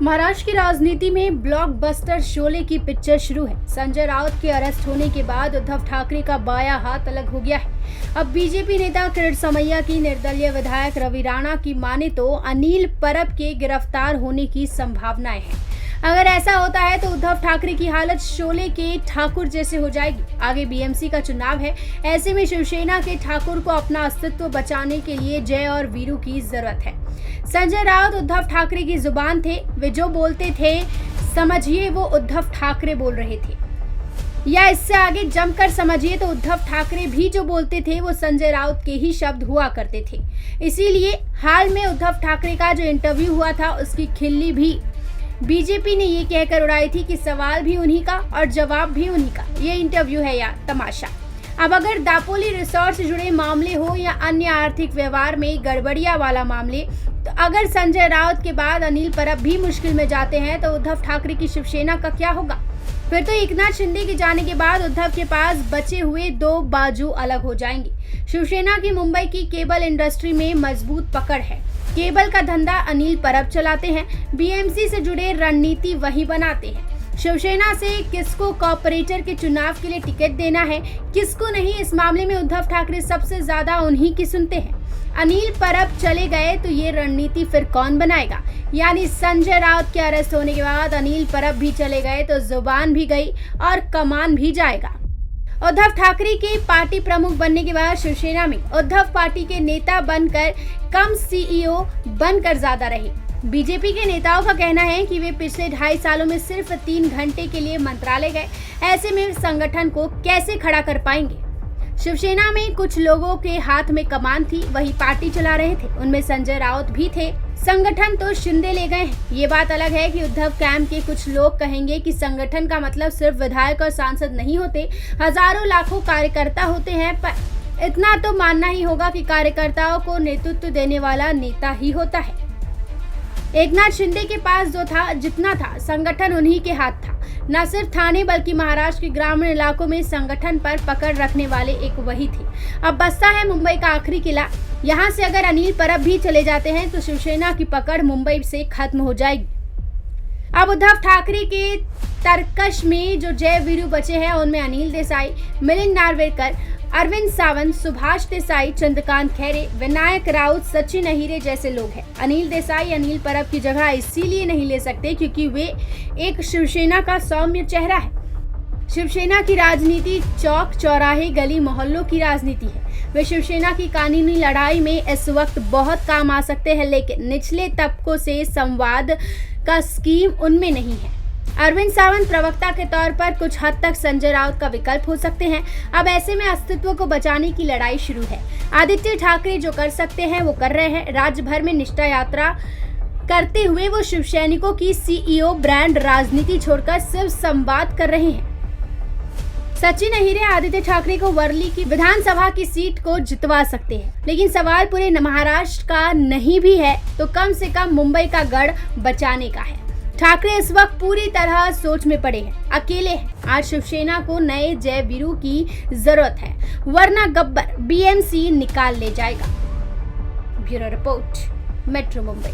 महाराष्ट्र की राजनीति में ब्लॉकबस्टर शोले की पिक्चर शुरू है। संजय राउत के अरेस्ट होने के बाद उद्धव ठाकरे का बायां हाथ अलग हो गया है। अब बीजेपी नेता किरीट सोमैया की निर्दलीय विधायक रवि राणा की माने तो अनिल परब के गिरफ्तार होने की संभावनाएं हैं। अगर ऐसा होता है तो उद्धव ठाकरे की हालत शोले के ठाकुर जैसे हो जाएगी। आगे बीएमसी का चुनाव है, ऐसे में शिवसेना के ठाकुर को अपना अस्तित्व बचाने के लिए जय और वीरू की जरूरत है। संजय राउत उद्धव ठाकरे की जुबान थे, वे जो बोलते थे समझिए वो उद्धव ठाकरे बोल रहे थे, या इससे आगे जमकर समझिए तो उद्धव ठाकरे भी जो बोलते थे वो संजय राउत के ही शब्द हुआ करते थे। इसीलिए हाल में उद्धव ठाकरे का जो इंटरव्यू हुआ था उसकी खिल्ली भी बीजेपी ने ये कहकर उड़ाई थी कि सवाल भी उन्हीं का और जवाब भी उन्हीं का, ये इंटरव्यू है या तमाशा। अब अगर दापोली रिसोर्ट से जुड़े मामले हो या अन्य आर्थिक व्यवहार में गड़बड़िया वाला मामले, तो अगर संजय राउत के बाद अनिल परब भी मुश्किल में जाते हैं तो उद्धव ठाकरे की शिवसेना का क्या होगा? फिर तो एकनाथ शिंदे के जाने के बाद उद्धव के पास बचे हुए दो बाजू अलग हो जाएंगे। शिवसेना की मुंबई की केबल इंडस्ट्री में मजबूत पकड़ है। केबल का धंधा अनिल परब चलाते हैं, बीएमसी से जुड़े रणनीति वही बनाते हैं। शिवसेना से किसको कॉर्पोरेटर के चुनाव के लिए टिकट देना है, किसको नहीं, इस मामले में उद्धव ठाकरे सबसे ज्यादा उन्हीं की सुनते हैं। अनिल परब चले गए तो ये रणनीति फिर कौन बनाएगा? यानी संजय राउत के अरेस्ट होने के बाद अनिल परब भी चले गए तो जुबान भी गई और कमान भी जाएगा। उद्धव ठाकरे के पार्टी प्रमुख बनने के बाद शिवसेना में उद्धव पार्टी के नेता बनकर कम सीईओ बनकर ज्यादा रहे। बीजेपी के नेताओं का कहना है कि वे पिछले 2.5 सालों में सिर्फ 3 घंटे के लिए मंत्रालय गए, ऐसे में संगठन को कैसे खड़ा कर पाएंगे? शिवसेना में कुछ लोगों के हाथ में कमान थी, वही पार्टी चला रहे थे, उनमें संजय राउत भी थे। संगठन तो शिंदे ले गए हैं। ये बात अलग है कि उद्धव कैंप के कुछ लोग कहेंगे कि संगठन का मतलब सिर्फ विधायक और सांसद नहीं होते, हजारों लाखों कार्यकर्ता होते हैं। पर इतना तो मानना ही होगा कि कार्यकर्ताओं को नेतृत्व देने वाला नेता ही होता है। एकनाथ शिंदे के पास जो था, जितना था, संगठन उन्हीं के हाथ था। न सिर्फ थाने बल्कि महाराष्ट्र के ग्रामीण इलाकों में संगठन पर पकड़ रखने वाले एक वही थे। अब बचता है मुंबई का आखिरी किला। यहाँ से अगर अनिल परब भी चले जाते हैं तो शिवसेना की पकड़ मुंबई से खत्म हो जाएगी। अब उद्धव ठाकरे के तरकश में जो जय वीरू बचे हैं उनमें अनिल देसाई, मिलिंद नार्वेकर, अरविंद सावंत, सुभाष देसाई, चंद्रकांत खैरे, विनायक राउत, सचिन अहिरे जैसे लोग हैं। अनिल देसाई अनिल परब की जगह इसीलिए नहीं ले सकते क्योंकि वे एक शिवसेना का सौम्य चेहरा है। शिवसेना की राजनीति चौक चौराहे गली मोहल्लों की राजनीति है। वे शिवसेना की कानूनी लड़ाई में इस वक्त बहुत काम आ सकते हैं, लेकिन निचले तबकों से संवाद का स्कीम उनमें नहीं है। अरविंद सावंत प्रवक्ता के तौर पर कुछ हद तक संजय राउत का विकल्प हो सकते हैं। अब ऐसे में अस्तित्व को बचाने की लड़ाई शुरू है। आदित्य ठाकरे जो कर सकते हैं वो कर रहे हैं। राज्य भर में निष्ठा यात्रा करते हुए वो शिव सैनिकों की सीईओ ब्रांड राजनीति छोड़कर सिर्फ संवाद कर रहे हैं। सचिन अहिरे आदित्य ठाकरे को वर्ली की विधानसभा की सीट को जितवा सकते हैं, लेकिन सवाल पूरे महाराष्ट्र का नहीं भी है तो कम से कम मुंबई का गढ़ बचाने का है। ठाकरे इस वक्त पूरी तरह सोच में पड़े हैं, अकेले हैं। आज शिवसेना को नए जय वीरू की जरूरत है, वरना गब्बर बीएमसी निकाल ले जाएगा। Bureau report, metro Mumbai.